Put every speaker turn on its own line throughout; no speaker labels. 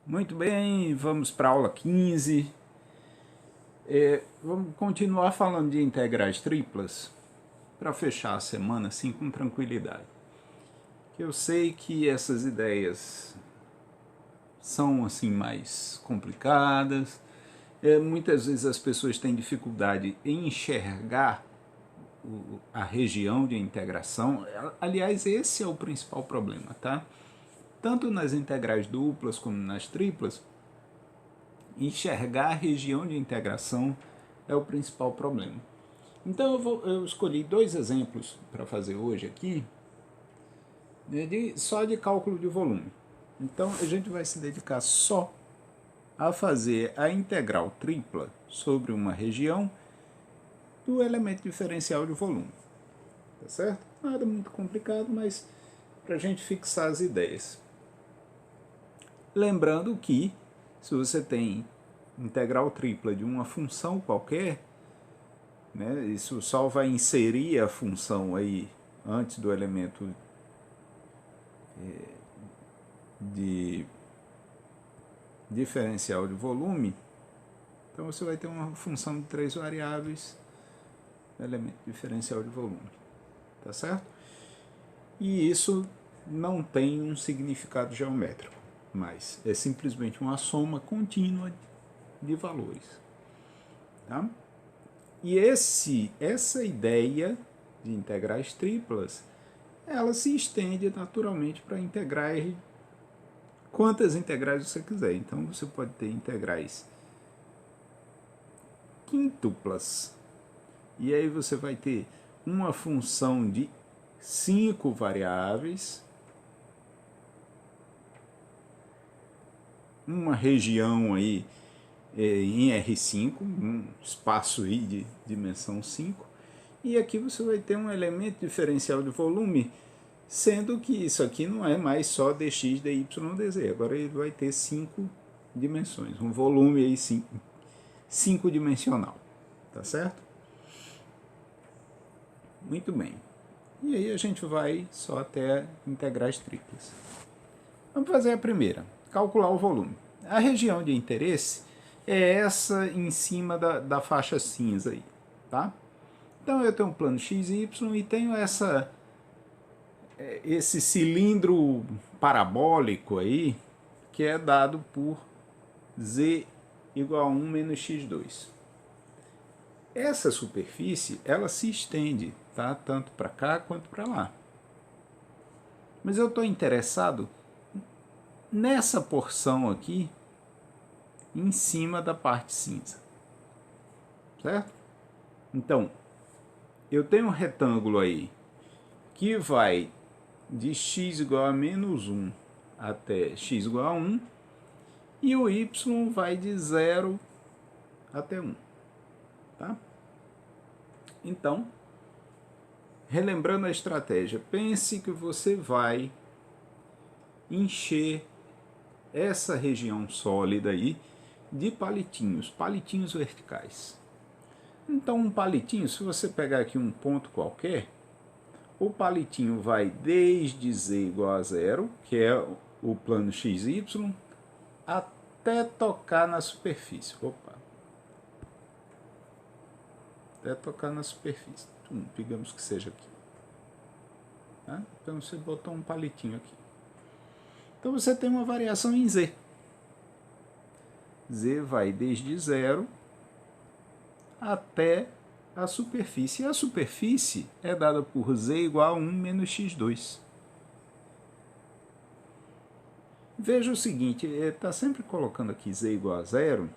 Muito bem, vamos para a aula 15. Vamos continuar falando de integrais triplas para fechar a semana assim com tranquilidade. Eu sei que essas ideias são assim mais complicadas. Muitas vezes as pessoas têm dificuldade em enxergar a região de integração. Aliás, esse é o principal problema, tá? Tanto nas integrais duplas como nas triplas, enxergar a região de integração é o principal problema. Então eu escolhi dois exemplos para fazer hoje aqui, né, só de cálculo de volume. Então a gente vai se dedicar só a fazer a integral tripla sobre uma região do elemento diferencial de volume. Tá certo? Nada muito complicado, mas para a gente fixar as ideias. Lembrando que se você tem integral tripla de uma função qualquer, né, isso só vai inserir a função aí antes do elemento de diferencial de volume. Então você vai ter uma função de 3 variáveis, elemento diferencial de volume, tá certo? E isso não tem um significado geométrico, mas é simplesmente uma soma contínua de valores, tá? E essa ideia de integrais triplas, ela se estende naturalmente para integrar quantas integrais você quiser. Então você pode ter integrais quíntuplas. E aí você vai ter uma função de 5 variáveis, uma região aí em R5, um espaço aí de dimensão 5, e aqui você vai ter um elemento diferencial de volume, sendo que isso aqui não é mais só dx, dy, dz, agora ele vai ter 5 dimensões, um volume aí 5 dimensional, tá certo? Muito bem. E aí a gente vai só até integrais triplas. Vamos fazer a primeira, calcular o volume. A região de interesse é essa em cima da faixa cinza aí, tá? Então eu tenho um plano XY e tenho esse cilindro parabólico aí, que é dado por z igual a 1 menos x2. Essa superfície, ela se estende, tá? Tanto para cá quanto para lá. Mas eu estou interessado nessa porção aqui, em cima da parte cinza, certo? Então, eu tenho um retângulo aí que vai de x igual a menos 1 até x igual a 1, e o y vai de 0 até 1. Tá? Então, relembrando a estratégia, pense que você vai encher essa região sólida aí de palitinhos verticais. Então um palitinho, se você pegar aqui um ponto qualquer, o palitinho vai desde z igual a 0, que é o plano xy, até tocar na superfície. Opa! Até tocar na superfície. Digamos que seja aqui. Tá? Então você botou um palitinho aqui. Então você tem uma variação em z. Z vai desde 0 até a superfície. E a superfície é dada por z igual a 1 menos x2. Veja o seguinte, está sempre colocando aqui z igual a 0,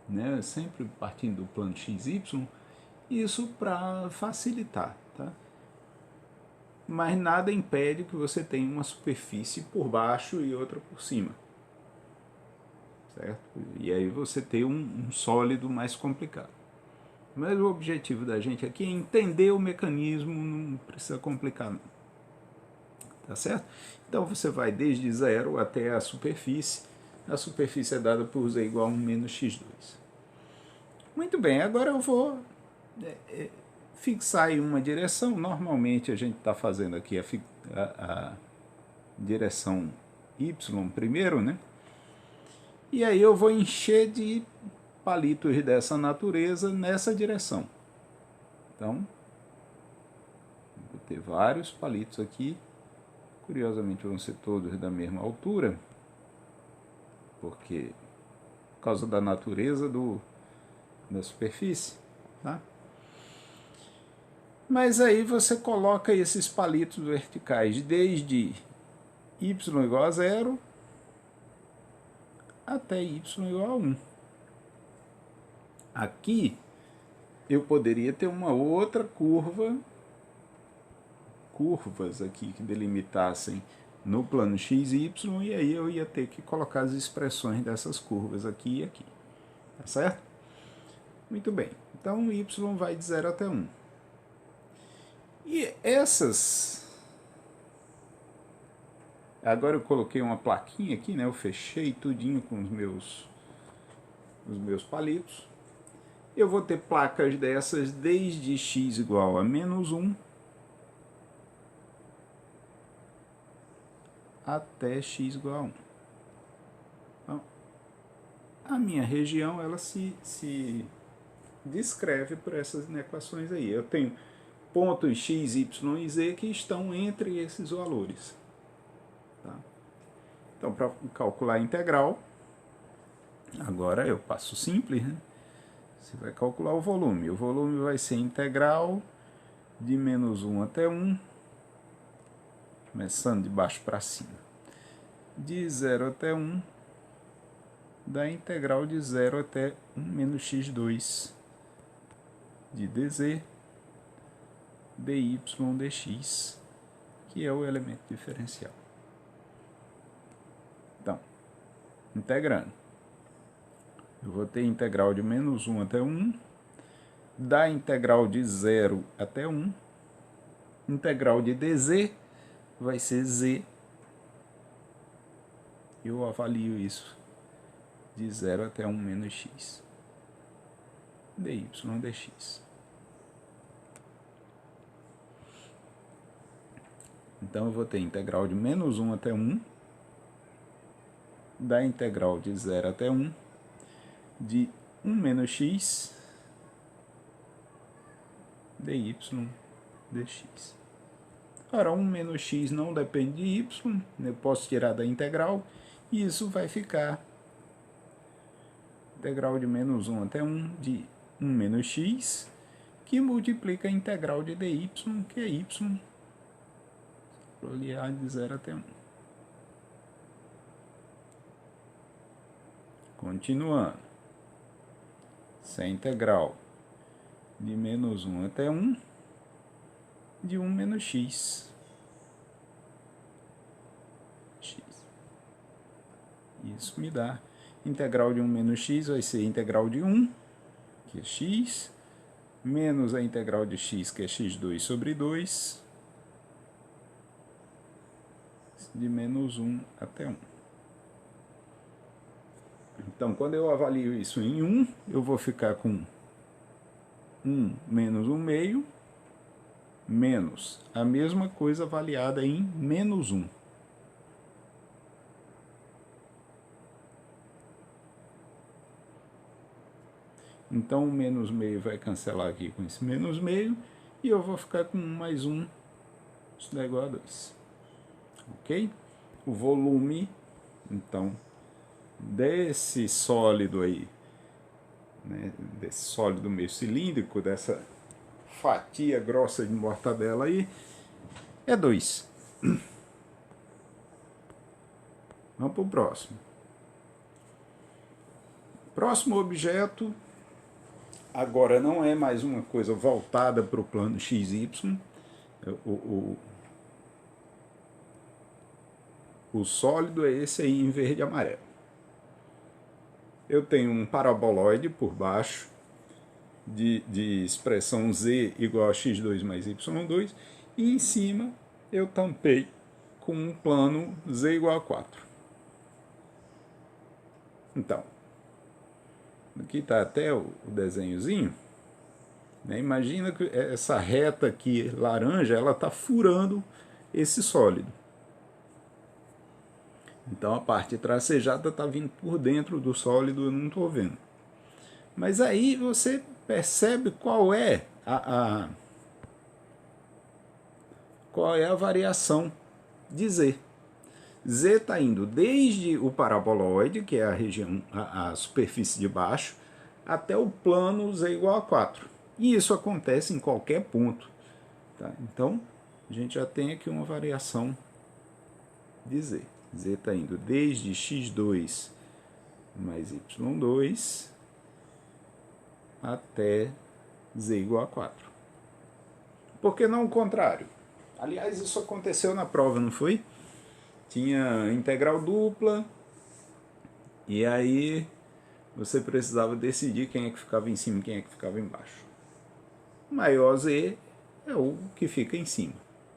né, sempre partindo do plano xy, isso para facilitar. Tá? Mas nada impede que você tenha uma superfície por baixo e outra por cima. Certo? E aí você tem um sólido mais complicado. Mas o objetivo da gente aqui é entender o mecanismo, não precisa complicar não. Tá certo? Então você vai desde 0 até a superfície é dada por z igual a 1 menos x2. Muito bem, agora eu vou fixar em uma direção. Normalmente a gente está fazendo aqui a direção y primeiro, né? E aí eu vou encher de palitos dessa natureza nessa direção. Então, vou ter vários palitos aqui. Curiosamente vão ser todos da mesma altura, porque por causa da natureza da superfície, tá? Mas aí você coloca esses palitos verticais desde y igual a 0 até y igual a 1. Aqui eu poderia ter uma outra curvas aqui que delimitassem no plano x e y, e aí eu ia ter que colocar as expressões dessas curvas aqui e aqui. Tá certo? Muito bem. Então y vai de 0 até 1. E essas... Agora eu coloquei uma plaquinha aqui, né? Eu fechei tudinho com os meus palitos. Eu vou ter placas dessas desde x igual a menos 1 até x igual a 1. Então, a minha região ela se descreve por essas equações aí. Eu tenho pontos x, y e z que estão entre esses valores. Tá? Então, para calcular a integral, agora eu passo simples, né? Você vai calcular o volume. O volume vai ser integral de menos 1 até 1, começando de baixo para cima. De 0 até 1, da integral de 0 até 1 menos x2 de dz dy dx, que é o elemento diferencial. Então, integrando. Eu vou ter integral de menos 1 até 1, da integral de 0 até 1, integral de dz vai ser z, eu avalio isso de 0 até 1 menos x, dy dx. Então eu vou ter integral de menos 1 até 1, da integral de 0 até 1, de 1 menos x dy dx. Ora, 1 menos x não depende de y, eu posso tirar da integral, e isso vai ficar integral de menos 1 até 1 de 1 menos x, que multiplica a integral de dy, que é y, aliar de 0 até 1. Continuando. Essa é a integral de menos 1 até 1 de 1 menos x. Isso me dá integral de 1 menos x vai ser integral de 1, que é x, menos a integral de x, que é x2 sobre 2, de menos 1 até 1. Então, quando eu avalio isso em 1, eu vou ficar com 1 menos 1 meio, menos a mesma coisa avaliada em menos 1. Então, o menos meio vai cancelar aqui com esse menos meio, e eu vou ficar com 1 mais 1, isso dá igual a 2. Ok? O volume, então, desse sólido aí, né, desse sólido meio cilíndrico, dessa fatia grossa de mortadela aí, é 2. Vamos para o próximo. Próximo objeto, agora não é mais uma coisa voltada para o plano XY, o sólido é esse aí em verde e amarelo. Eu tenho um paraboloide por baixo, de expressão z igual a x2 mais y2, e em cima eu tampei com um plano z igual a 4. Então, aqui está até o desenhozinho, né? Imagina que essa reta aqui laranja, ela está furando esse sólido. Então a parte tracejada está vindo por dentro do sólido, eu não estou vendo. Mas aí você percebe qual é a variação de Z. Z está indo desde o paraboloide, que é a região, a superfície de baixo, até o plano Z igual a 4. E isso acontece em qualquer ponto. Tá? Então, a gente já tem aqui uma variação de Z. Z está indo desde x2 mais y2 até Z igual a 4. Por que não o contrário? Aliás, isso aconteceu na prova, não foi? Tinha integral dupla, e aí você precisava decidir quem é que ficava em cima e quem é que ficava embaixo. Maior Z é o que fica em cima,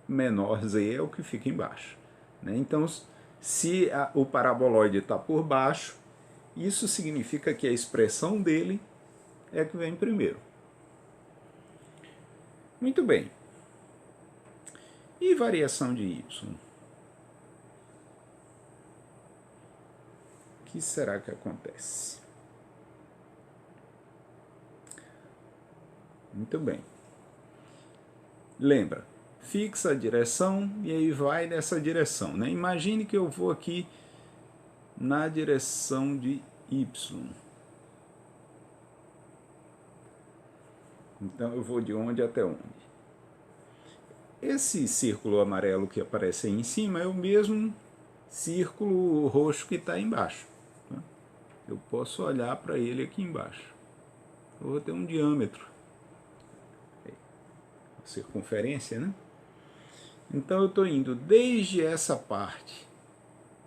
menor Z é o que fica embaixo. Né? Então, se o paraboloide está por baixo, isso significa que a expressão dele é que vem primeiro. Muito bem. E variação de y? O que será que acontece? Muito bem. Lembra, fixa a direção e aí vai nessa direção. Né? Imagine que eu vou aqui na direção de y. Então eu vou de onde até onde? Esse círculo amarelo que aparece aí em cima é o mesmo círculo roxo que está embaixo. Tá? Eu posso olhar para ele aqui embaixo. Eu vou ter um diâmetro. Circunferência, né? Então eu estou indo desde essa parte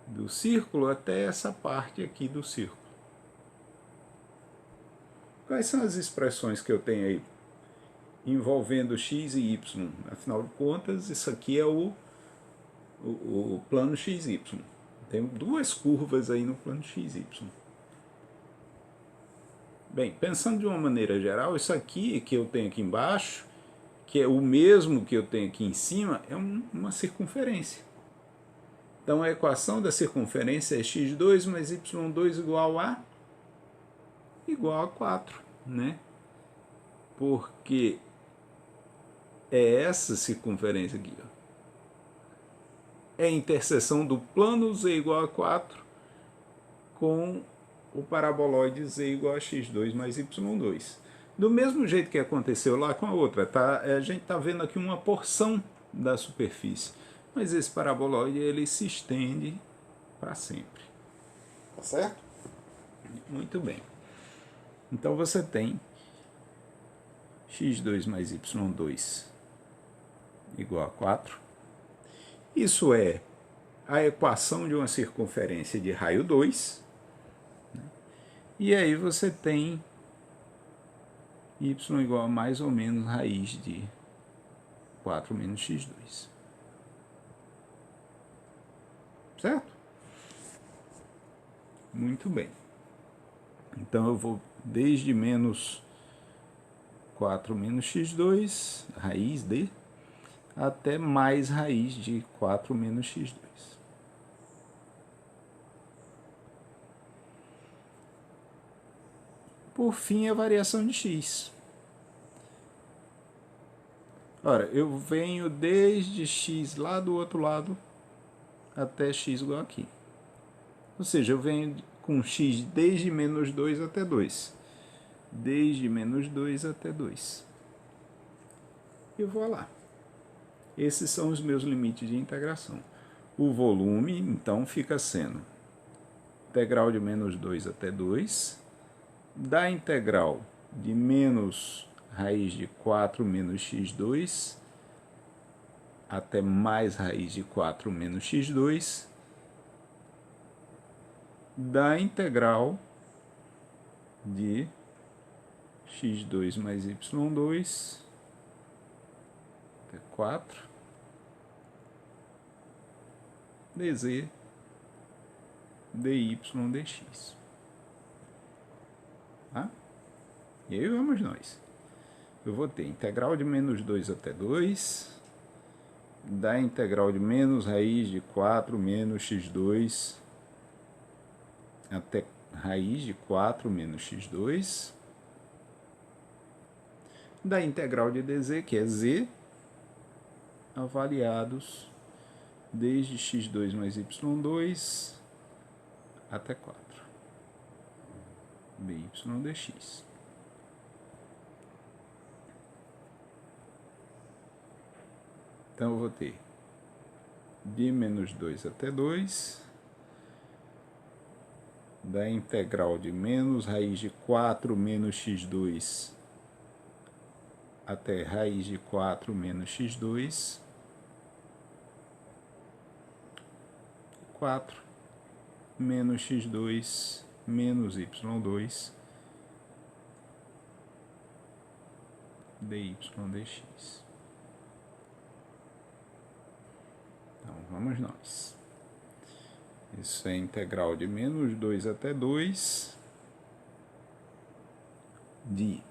do círculo até essa parte aqui do círculo. Quais são as expressões que eu tenho aí envolvendo x e y? Afinal de contas, isso aqui é o plano XY. Tem duas curvas aí no plano XY. Bem, pensando de uma maneira geral, isso aqui que eu tenho aqui embaixo, que é o mesmo que eu tenho aqui em cima, é uma circunferência. Então a equação da circunferência é x2 mais y2 igual a 4, né? Porque é essa circunferência aqui, ó. É a interseção do plano z igual a 4 com o paraboloide z igual a x2 mais y2. Do mesmo jeito que aconteceu lá com a outra, tá? A gente está vendo aqui uma porção da superfície, mas esse paraboloide ele se estende para sempre. Tá certo? Muito bem. Então você tem x2 mais y2 igual a 4. Isso é a equação de uma circunferência de raio 2. E aí você tem y igual a mais ou menos raiz de 4 menos x2. Certo? Muito bem. Então eu vou desde menos 4 menos x2, raiz de, até mais raiz de 4 menos x2. Por fim, a variação de x. Ora, eu venho desde x lá do outro lado até x igual aqui. Ou seja, eu venho com x desde menos 2 até 2. Desde menos 2 até 2. E vou lá. Esses são os meus limites de integração. O volume, então, fica sendo integral de menos 2 até 2, da integral de menos raiz de 4 menos x2 até mais raiz de 4 menos x2, da integral de x2 mais y2 até 4 dz dy dx. Tá? E aí vamos nós. Eu vou ter integral de menos 2 até 2, da integral de menos raiz de 4 menos x2 até raiz de 4 menos x2, da integral de dz, que é z, avaliados desde x2 mais y2 até 4, dy dx. Então eu vou ter de menos 2 até 2, da integral de menos raiz de 4 menos x2 até raiz de 4 menos x2, 4 menos x2 menos y2 dy dx. Então, vamos nós. Isso é integral de menos 2 até 2 de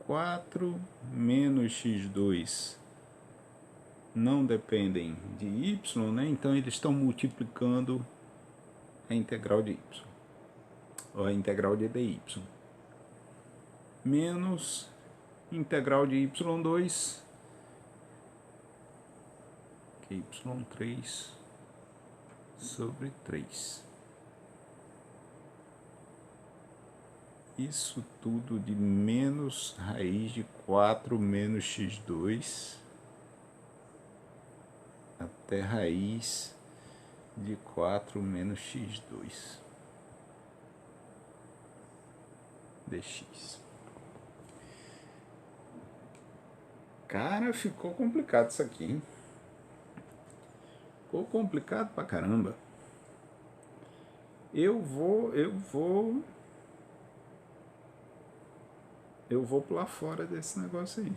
4 menos x2 não dependem de y, né? Então eles estão multiplicando a integral de y, ou a integral de dy, menos integral de y2, que é y3 sobre 3. Isso tudo de menos raiz de 4 menos x2 até raiz de 4 menos x2 dx. Cara, ficou complicado isso aqui, hein? Ficou complicado pra caramba. Eu vou pular fora desse negócio aí.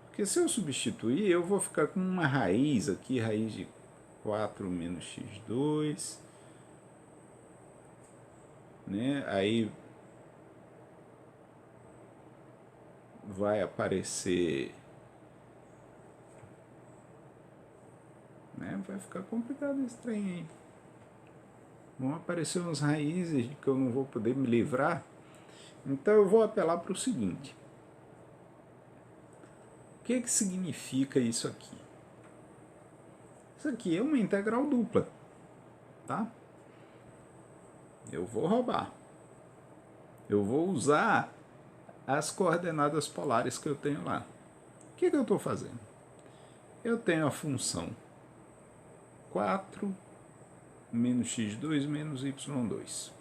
Porque se eu substituir, eu vou ficar com uma raiz aqui, raiz de 4 menos x2, né? Aí vai aparecer, né? Vai ficar complicado esse trem aí. Vão aparecer umas raízes que eu não vou poder me livrar. Então eu vou apelar para o seguinte. O que significa isso aqui? Isso aqui é uma integral dupla, tá? Eu vou roubar. Eu vou usar as coordenadas polares que eu tenho lá. O que eu estou fazendo? Eu tenho a função 4 menos x2 menos y2.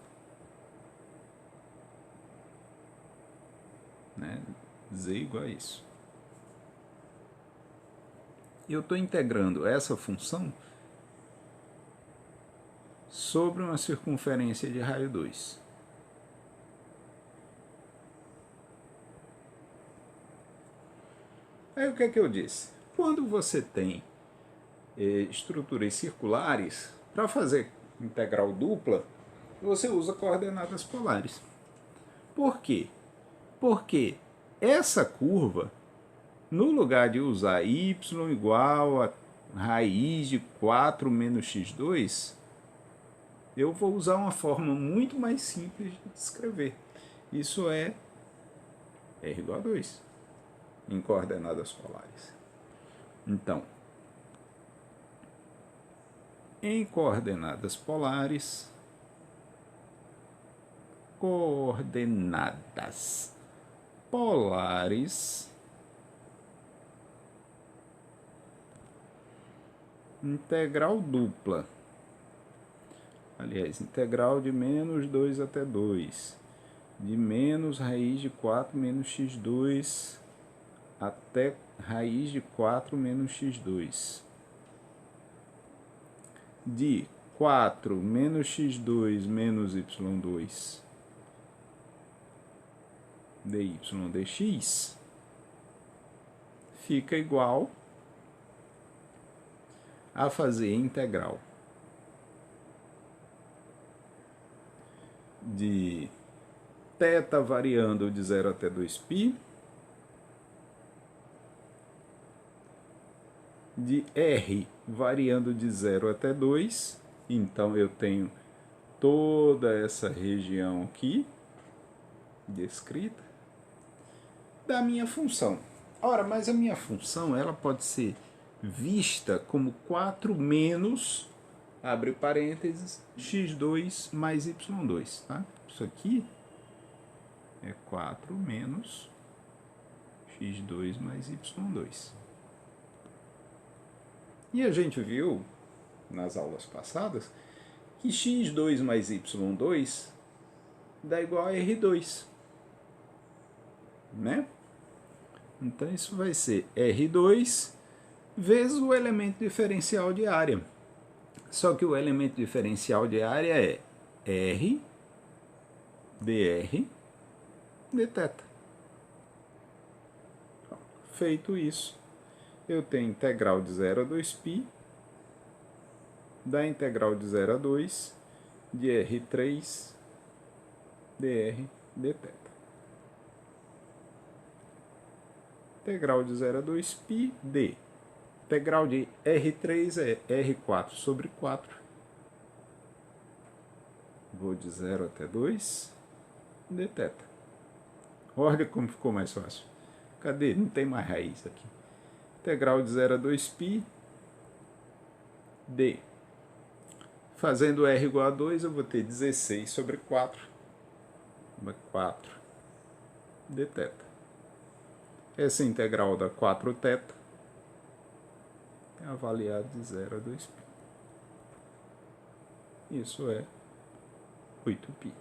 Né? Z igual a isso. Eu estou integrando essa função sobre uma circunferência de raio 2. Aí o que é que eu disse? Quando você tem estruturas circulares, para fazer integral dupla, você usa coordenadas polares. Por quê? Porque essa curva, no lugar de usar y igual a raiz de 4 menos x2, eu vou usar uma forma muito mais simples de escrever. Isso é r igual a 2 em coordenadas polares. Então, em coordenadas polares, integral dupla. Aliás, integral de menos 2 até 2, de menos raiz de 4 menos x2 até raiz de 4 menos x2, de 4 menos x2 menos y2 dy dx, fica igual a fazer integral de θ variando de 0 até 2π, de r variando de 0 até 2, Então eu tenho toda essa região aqui descrita da minha função. Ora, mas a minha função ela pode ser vista como 4 menos, abre parênteses, x2 mais y2. Tá? Isso aqui é 4 menos x2 mais y2. E a gente viu nas aulas passadas que x2 mais y2 dá igual a R2. Né? Então isso vai ser R2 vezes o elemento diferencial de área. Só que o elemento diferencial de área é R dr dθ. Feito isso, eu tenho integral de 0 a 2π da integral de 0 a 2 de R3 dr dθ. Integral de 0 a 2π d. Integral de R3 é R4 sobre 4. Vou de 0 até 2 dθ. Olha como ficou mais fácil. Cadê? Não tem mais raiz aqui. Integral de 0 a 2π d. Fazendo R igual a 2, eu vou ter 16 sobre 4 dθ. Essa integral dá 4θ. É avaliado de 0 a 2π. Isso é 8π. E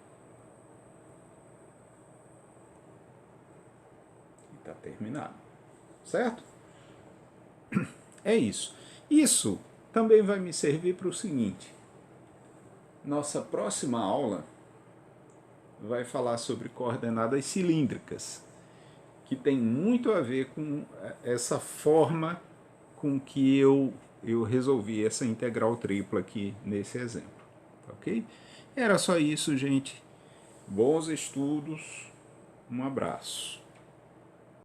está terminado. Certo? É isso. Isso também vai me servir para o seguinte. Nossa próxima aula vai falar sobre coordenadas cilíndricas, que tem muito a ver com essa forma com que eu resolvi essa integral tripla aqui nesse exemplo. Ok? Era só isso, gente. Bons estudos. Um abraço.